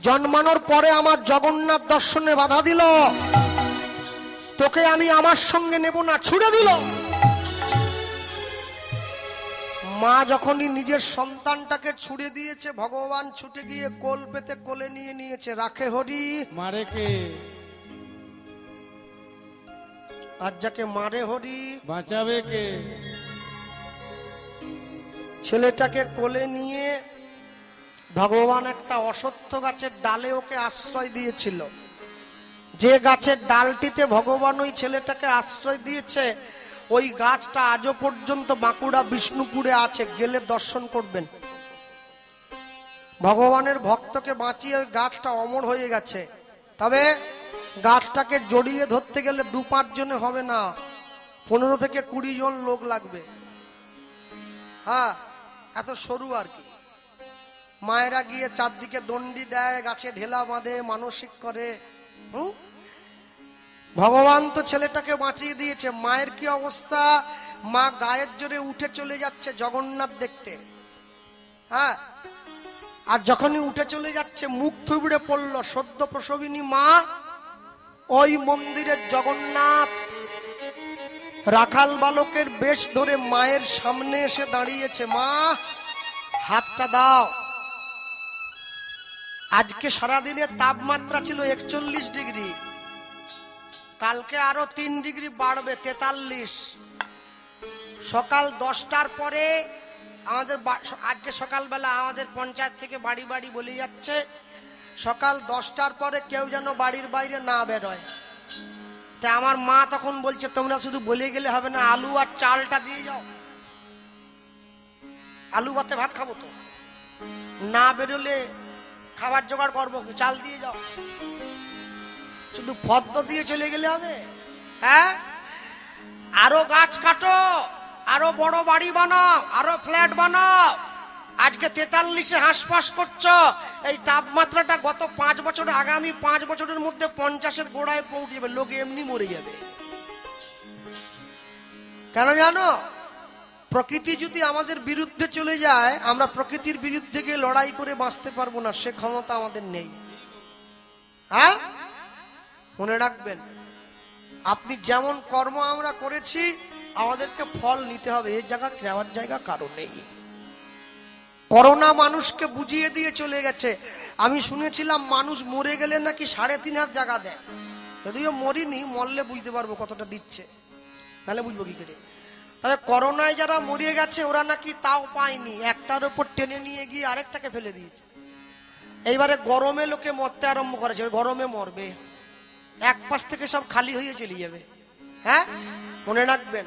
জন্মানোর পরে আমার জগন্নাথ দর্শনে বাধা দিল, তোকে আমি আমার সঙ্গে নেব না, ছুড়ে দিল। মা যখনই নিজের সন্তানটাকে ছুড়ে দিয়েছে, ভগবান ছুটে গিয়ে কোল পেতে কোলে নিয়ে নিয়েছে। রাখে হরি, মারে কে? আর যাকে মারে হরি বাঁচাবে কে? ছেলেটাকে কোলে নিয়ে ভগবান একটা অশ্বত্থ গাছের ডালে ওকে আশ্রয় দিয়েছিল। যে গাছের ডালটিতে ভগবান ওই ছেলেটাকে আশ্রয় দিয়েছে, ওই গাছটা আজও পর্যন্ত বাঁকুড়া বিষ্ণুপুরে আছে, গেলে দর্শন করবেন। ভগবানের ভক্তকে বাঁচিয়ে ওই গাছটা অমর হয়ে গেছে। তবে গাছটাকে জড়িয়ে ধরতে গেলে 2-5 জনে হবে না, 15 থেকে 20 জন লোক লাগবে। হ্যাঁ, এত সরু আর কি। মায়েরা গিয়ে চারদিকে দণ্ডি দেয়, গাছে ঢেলা বাঁধে, মানসিক করে। ভগবান তো ছেলেটাকে বাঁচিয়ে দিয়েছে। মায়ের কি অবস্থা? মা গায়ের জোরে উঠে চলে যাচ্ছে জগন্নাথ দেখতে। হ্যাঁ, আর যখনই উঠে চলে যাচ্ছে মুখ থুবড়ে পড়লো। সদ্য প্রসবিনী মা ওই মন্দিরের জগন্নাথ রাখাল বালকের বেশ ধরে মায়ের সামনে এসে দাঁড়িয়েছে। মা, হাতটা দাও। আজকে সারাদিনের তাপমাত্রা ছিল 41 ডিগ্রি, কালকে আরো 3 ডিগ্রি বাড়বে, 43। সকাল 10টার পরে আমাদের আজকে সকালবেলা আমাদের পঞ্চায়েত থেকে বাড়ি বাড়ি বলে যাচ্ছে, সকাল 10টার পরে কেউ যেন বাড়ির বাইরে না বেরোয়। তা আমার মা তখন বলছে, তোমরা শুধু বলে গেলে হবে না, আলু আর চালটা দিয়ে যাও, আলু ভাতে ভাত খাবো তো, না বেরোলে খাবার জোগাড় করবো, চাল দিয়ে যাও। শুধু পদ্ম দিয়ে চলে গেলে হবে? হ্যাঁ, আরো গাছ কাটো, আরো বড় বাড়ি বানাও, আরো ফ্ল্যাট বানাও। আজকে 43-এ হাঁসফাঁস করছো। এই তাপমাত্রাটা গত 5 বছর, আগামী 5 বছরের মধ্যে 50-এর গোড়ায় পৌঁছে যাবে, লোক এমনি মরে যাবে। কেন জানো? প্রকৃতি যদি আমাদের বিরুদ্ধে চলে যায়, আমরা প্রকৃতির বিরুদ্ধে গিয়ে লড়াই করে বাঁচতে পারবো না, সে ক্ষমতা আমাদের নেই। হ্যাঁ, মনে রাখবেন, আপনি যেমন কর্ম আমরা করেছি, আমাদেরকে ফল নিতে হবে, এই জায়গা যাওয়ার জায়গা কারো নেই। করোনা মানুষকে বুঝিয়ে দিয়ে চলে গেছে। আমি শুনেছিলাম মানুষ মরে গেলে নাকি 3.5 হাত জায়গা দেয়। যদিও মরিনি, মরলে বুঝতে পারবো কতটা দিচ্ছে, তাহলে বুঝবো কি করে। তবে করোনায় যারা মরে গেছে ওরা নাকি তাও পায়নি, একটার উপর টেনে নিয়ে গিয়ে আরেকটাকে ফেলে দিয়েছে। এইবারে গরমে লোকে মরতে আরম্ভ করেছে, গরমে মরবে, এক পাশ থেকে সব খালি হয়ে চলে যাবে। হ্যাঁ, মনে রাখবেন,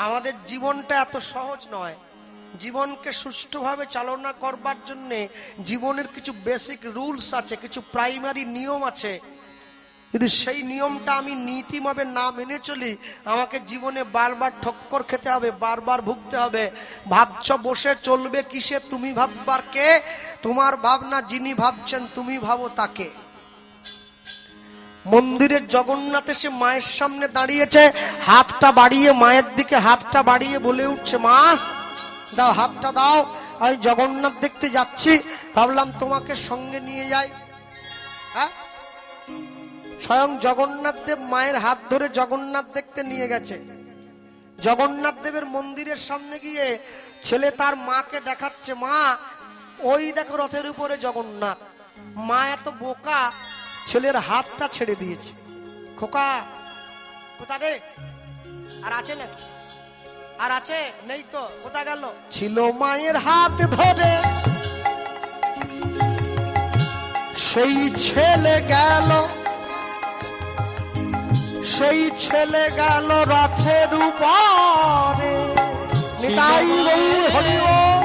আমাদের জীবনটা এত সহজ নয়। জীবনকে সুষ্ঠুভাবে চালনা করবার জন্য জীবনের কিছু বেসিক রুলস আছে, কিছু প্রাইমারি নিয়ম আছে। যদি সেই নিয়মটা আমি নীতিভাবে না মেনে চলি, আমাকে জীবনে বারবার ঠক্কর খেতে হবে, বারবার ভুগতে হবে। ভাবছ বসে চলবে কিসে, তুমি ভাববার কে? তোমার ভাবনা যিনি ভাবছেন, তুমি ভাবো তাকে। মন্দিরের জগন্নাথ এসে মায়ের সামনে দাঁড়িয়েছে, হাতটা বাড়িয়ে মায়ের দিকে হাতটা বাড়িয়ে বলে উঠছে, মা দাও, হাতটা দাও, আমি জগন্নাথ দেখতে যাচ্ছি, ভাবলাম তোমাকে সঙ্গে নিয়ে যাই। হ্যাঁ, স্বয়ং জগন্নাথ দেব মায়ের হাত ধরে জগন্নাথ দেখতে নিয়ে গেছে। জগন্নাথ দেবের মন্দিরের সামনে গিয়ে ছেলে তার মাকে দেখাচ্ছে, মা ওই দেখো রথের উপরে জগন্নাথ। মা এত বোকা, ছেলের হাতটা ছেড়ে দিয়েছে। খোকা কোথা রে? আর আছে নাকি? আর আছে? নেই তো, কোথা গেল? ছিল মায়ের হাত ধরে সেই ছেলে গেল, সেই ছেলে গেল রথের উপরে। নিতাই গৌর হরি বল।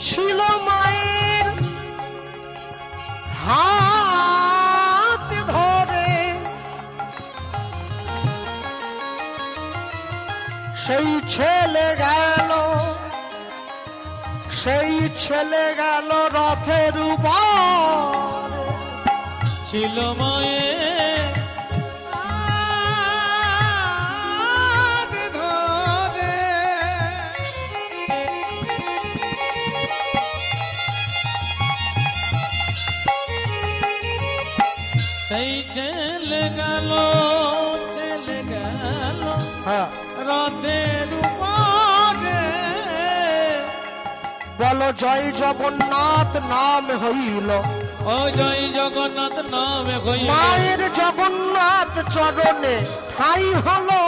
ছিল মায়ের হাত ধরে সেই ছেলে গেল, সেই ছেলে গেল রথের উপর। ছিল মায়ের সেই ছেলে গেল, ছেলে গেল রথের উপরে। বলো জয় জগন্নাথ নাম হইল, ও জয় জগন্নাথ নাম হইল। মায়ের জগন্নাথ চরণে ঠাই হলো,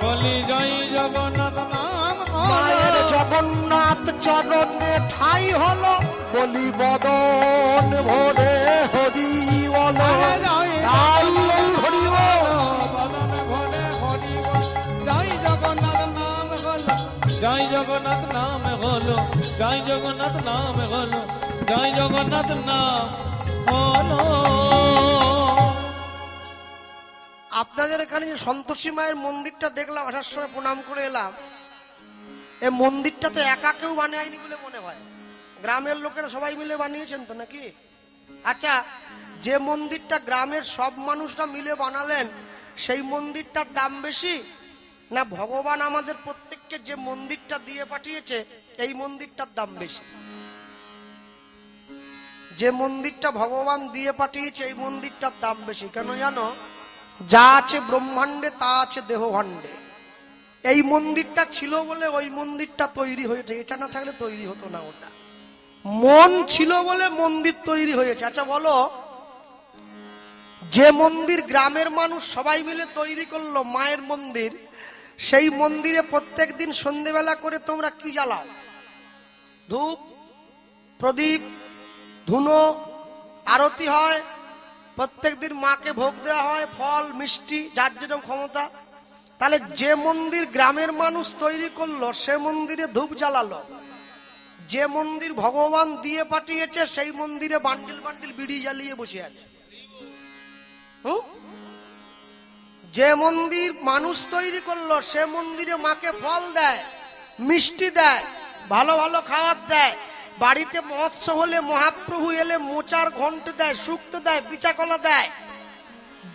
বলি জয় জগন্নাথ নাম হলো। মায়ের জগন্নাথ চরণে ঠাই হলো, বলি বদন ভরে হরি বল। তাই হরি বল। জয় জগন্নাথ নাম হলো, জয় জগন্নাথ নাম হলো, জয় জগন্নাথ নাম হলো, জয় জগন্নাথ নাম হলো। আপনাদের এখানে যে সন্তোষী মায়ের মন্দিরটা দেখলাম, আসার সময় প্রণাম করে এলাম। এই মন্দিরটাতে একা কেউ বানায়নি বলে মনে হয়, গ্রামের লোকেরা সবাই মিলে বানিয়েছেন তো নাকি? আচ্ছা, যে মন্দিরটা গ্রামের সব মানুষরা মিলে বানালেন, সেই মন্দিরটার দাম বেশি, না ভগবান আমাদের প্রত্যেককে যে মন্দিরটা দিয়ে পাঠিয়েছে এই মন্দিরটার দাম বেশি? যে মন্দিরটা ভগবান দিয়ে পাঠিয়েছে এই মন্দিরটার দাম বেশি। কেন জানো? যা আছে ব্রহ্মাণ্ডে তা আছে দেহভাণ্ডে। এই মন্দিরটা ছিল বলে ওই মন্দিরটা তৈরি হয়েছে, এটা না থাকলে তৈরি হতো না। ওটা মন ছিল বলে মন্দির তৈরি হয়েছে। আচ্ছা বলো, যে মন্দির গ্রামের মানুষ সবাই মিলে তৈরি করলো মায়ের মন্দির, সেই মন্দিরে প্রত্যেক দিন সন্ধ্যেবেলা করে তোমরা কি জ্বালাও? ধূপ, প্রদীপ, ধুনো, আরতি হয়, প্রত্যেক দিন মাকে ভোগ দেওয়া হয়, ফল মিষ্টি যার যেরকম ক্ষমতা। তাহলে যে মন্দির গ্রামের মানুষ তৈরি করলো সে মন্দিরে ধূপ জ্বালালো, যে মন্দির ভগবান দিয়ে পাঠিয়েছে সেই মন্দিরে বান্ডিল বান্ডিল বিড়ি জ্বালিয়ে বসে আছে। যে মন্দির মানুষ তৈরি করলো সে মন্দিরে মাকে ফল দেয়, মিষ্টি দেয়, ভালো ভালো খাবার দেয়, বাড়িতে মহোৎসব হলে মহাপ্রভু এলে মোচার ঘন্ট দেয়, শুক্ত দেয়, বিচাকলা দেয়।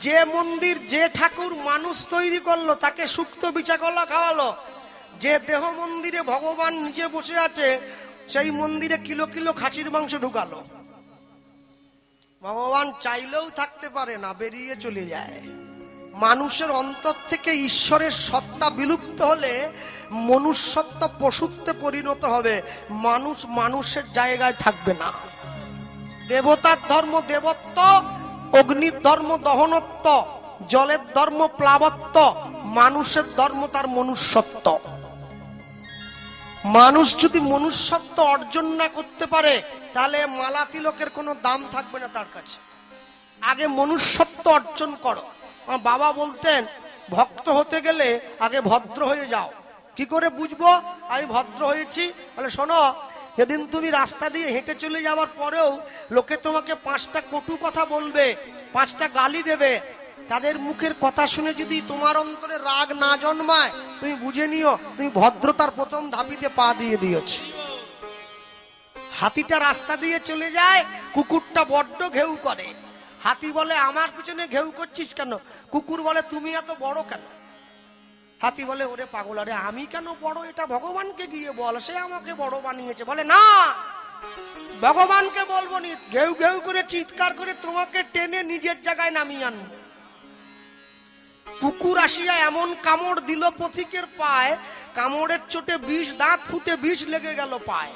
যে মন্দির যে ঠাকুর মানুষ তৈরি করলো তাকে শুক্ত বিচাকলা খাওয়ালো। যে দেহ মন্দিরে ভগবান নিজে বসে আছে সেই মন্দিরে কিলো কিলো খাসির মাংস ঢুকালো। ভগবান চাইলেও থাকতে পারে না, বেরিয়ে চলে যায়। মানুষের অন্তর থেকে ঈশ্বরের সত্তা বিলুপ্ত হলে মনুষ্যত্ব পশুত্বে পরিণত হবে, মানুষ মানুষের জায়গায় থাকবে না। দেবতার ধর্ম দেবত্ব, অগ্নির ধর্ম দহনত্ব, জলের ধর্ম প্লাবত্ব, মানুষের ধর্ম তার মনুষ্যত্ব। মানুষ যদি মনুষ্যত্ব অর্জন না করতে পারে তাহলে মালা তিলকের কোনো দাম থাকবে না তার কাছে। আগে মনুষ্যত্ব অর্জন করো। আমার বাবা বলতেন, ভক্ত হতে গেলে আগে ভদ্র হয়ে যাও। কি করে বুঝবো আমি ভদ্র হয়েছি? বলে শোনো, যেদিন তুমি রাস্তা দিয়ে হেঁটে চলে যাওয়ার পরেও লোকে তোমাকে 5টা কটু কথা বলবে, 5টা গালি দেবে, তাদের মুখের কথা শুনে যদি তোমার অন্তরে রাগ না জন্মায় তুমি বুঝে নিও তুমি ভদ্রতার প্রথম ধাপিতে পা দিয়ে দিয়েছ। হাতিটা রাস্তা দিয়ে চলে যায়, কুকুরটা বড্ড ঘেউ করে। হাতি বলে আমার পিছনে ঘেউ করছিস কেন? কুকুর বলে তুমি এত বড় কেন? হাতি বলে ওরে পাগল, আরে আমি কেন বড় এটা ভগবানকে গিয়ে বল, সে আমাকে বড় বানিয়েছে। বলে না, ভগবানকে বলবো নি, ঘেউ ঘেউ করে চিৎকার করে তোমাকে টেনে নিজের জায়গায় নামিয়ে আনবো। কুকুর আসিয়া এমন কামড় দিল পথিকের পায়, কামড়ের চোটে বিষ, দাঁত ফুটে বিষ লেগে গেল পায়।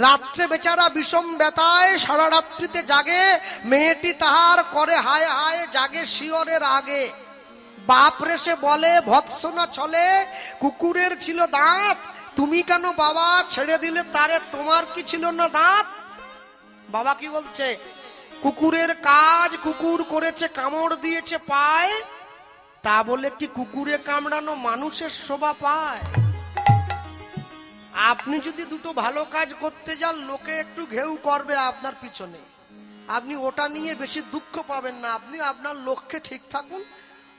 রাত্রে বেচারা বিষম ব্যথায় সারা রাত্রিতে জাগে, মেয়েটি তাহার করে হায় হায়, জাগে শিয়রের আগে। বাপ রেসে বলে ভৎসনা ছলে, কুকুরের ছিল দাঁত, তুমি কেন বাবা ছেড়ে দিলে তারে, তোমার কি ছিল না দাঁত? বাবা কি বলছে? কুকুরের কাজ, কুকুর করেছে, কামড় দিয়েছে পায়, তা বলে কি কুকুরে কামড়ানো মানুষের শোভা পায়? আপনি যদি দুটো ভালো কাজ করতে যান, লোকে একটু ঘেউ করবে আপনার পিছনে, আপনি ওটা নিয়ে বেশি দুঃখ পাবেন না। আপনি আপনার লক্ষ্যে ঠিক থাকুন।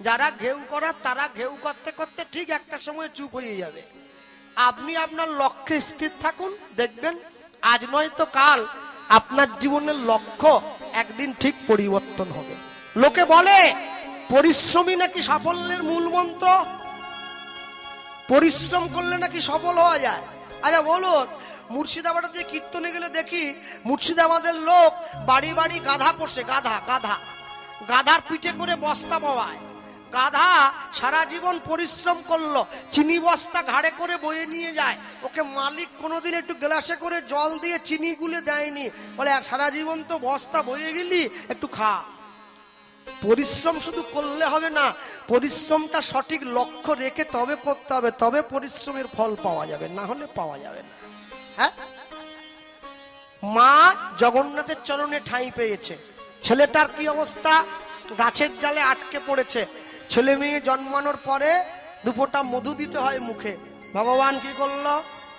যারা ঘেউ করার তারা ঘেউ করতে করতে ঠিক একটা সময় চুপ হয়ে যাবে। আপনি আপনার লক্ষ্যে স্থির থাকুন, দেখবেন আজ নয় তো কাল আপনার জীবনের লক্ষ্য একদিন ঠিক পরিবর্তন হবে। লোকে বলে পরিশ্রমী নাকি সাফল্যের মূল মন্ত্র, পরিশ্রম করলে নাকি সফল হওয়া যায়। আচ্ছা বলুন, মুর্শিদাবাদ দিয়ে কীর্তনে গেলে দেখি মুর্শিদাবাদের লোক বাড়ি বাড়ি গাধা পোষে, গাধা গাধা গাধার পিঠে করে বস্তা বওয়ায়। গাধা সারা জীবন পরিশ্রম করলো, চিনি বস্তা ঘাড়ে করে বয়ে নিয়ে যায়, ওকে মালিক কোনোদিন একটু গ্লাসে করে জল দিয়ে চিনি গুলে দেয়নি, বলে সারা জীবন তো বস্তা বয়ে গেলি, একটু খা। পরিশ্রম শুধু করলে হবে না, পরিশ্রমটা সঠিক লক্ষ্য রেখে তবে করতে হবে, তবে পরিশ্রমের ফল পাওয়া যাবে, না হলে পাওয়া যাবে না। হ্যাঁ, মা জগন্নাথের চরণে ঠাঁই পেয়েছে, ছেলেটার কি অবস্থা? গাছের ডালে আটকে পড়েছে। ছেলে মেয়ে জন্মানোর পরে দুপোটা মধু দিতে হয় মুখে। ভগবান কি করলো?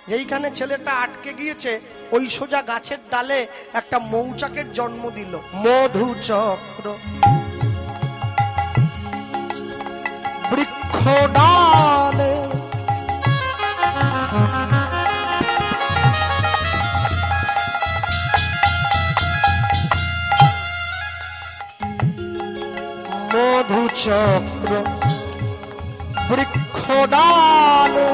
যেইখানে ছেলেটা আটকে গিয়েছে ওই সোজা গাছের ডালে একটা মৌচাকের জন্ম দিল। মধু চক্র বৃক্ষ ডালে মধু চক্র বৃক্ষ ডালে,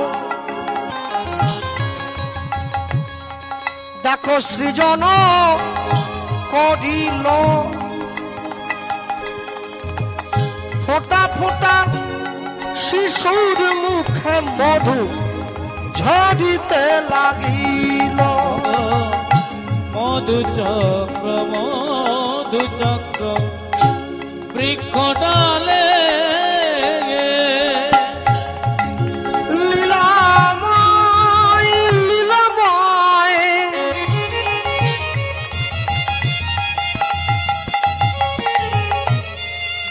দেখো সৃজন করিল ফোঁটা ফোঁটা শিশুর মুখে মধু ঝরিতে লাগিল। মধু চক্র বৃক্ষ ডালে লীলাময় লীলাময়,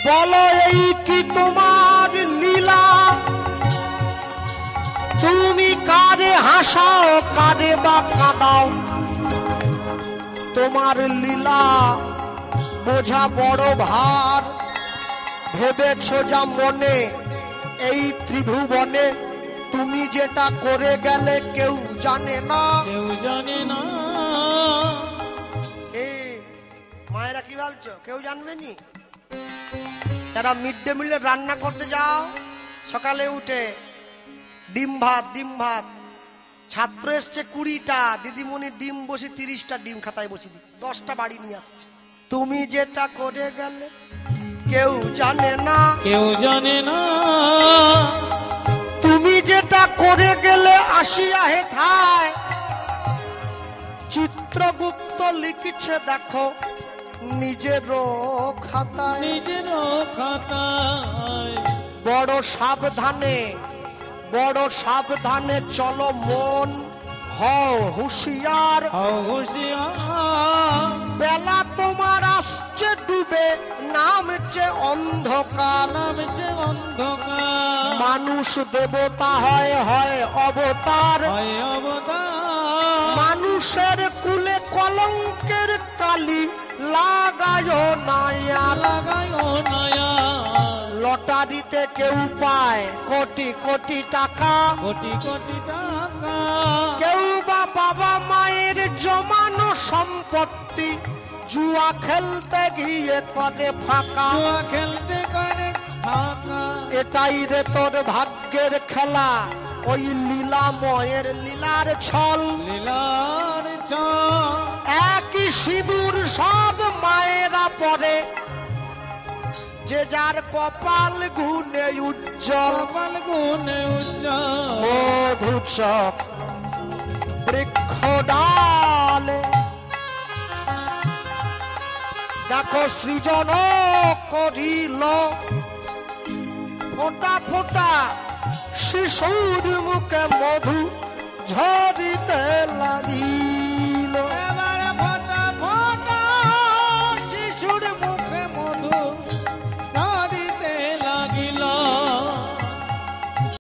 বলো এই কি তোমার লীলা? তুমি কারে হাসাও, কারে বা কাঁদাও? তোমার লীলা বোঝা বড় ভার, ভেবেছ যা মনে এই ত্রিভুবনে, তুমি যেটা করে গেলে কেউ জানে না, কেউ জানে না। মায়েরা কি ভাবছো কেউ জানবে নি? যারা মিড ডে মিলে রান্না করতে যাও, সকালে উঠে ডিম ভাত ছাত্র এসছে 20টা, দিদিমণি ডিম বসি 30টা ডিম খাতায় বসি দি, 10টা বাড়ি নিয়ে আসছে। তুমি যেটা করে গেলে কেউ জানে না, কেউ জানে না। তুমি যেটা করে গেলে আসিয়া হেথায়, চিত্রগুপ্ত লিখছে দেখো নিজের খাতায়, নিজের খাতায়। বড় সাবধানে চলো মন, হও হুঁশিয়ার, বেলা তোমার আসছে ডুবে, নামছে অন্ধকার, মানুষ দেবতা হয় অবতার, মানুষের কুলে কলঙ্কের কালি লাগায় নয়া, লটারিতে কেউ পায় কোটি কোটি টাকা, কোটি কোটি টাকা, কেউ বা বাবা মায়ের জমা সম্পত্তি জুয়া খেলতে গিয়ে করে ফাঁকা। জুয়া খেলতে করে ফাঁকা। এটাই রে তোর ভাগ্যের খেলা, ওই লীলাময়ের লীলার ছল। লীলার ছল। একই সিঁদুর সব মায়েরা পরে, যে যার কপাল গুনে উজ্জ্বল। কপাল গুনে উজ্জ্বল। মধুচক বৃক্ষ ডালে দেখো সৃজন করিল, ফোঁটা ফোঁটা শিশুর মুখে মধু ঝরিতে লাগি।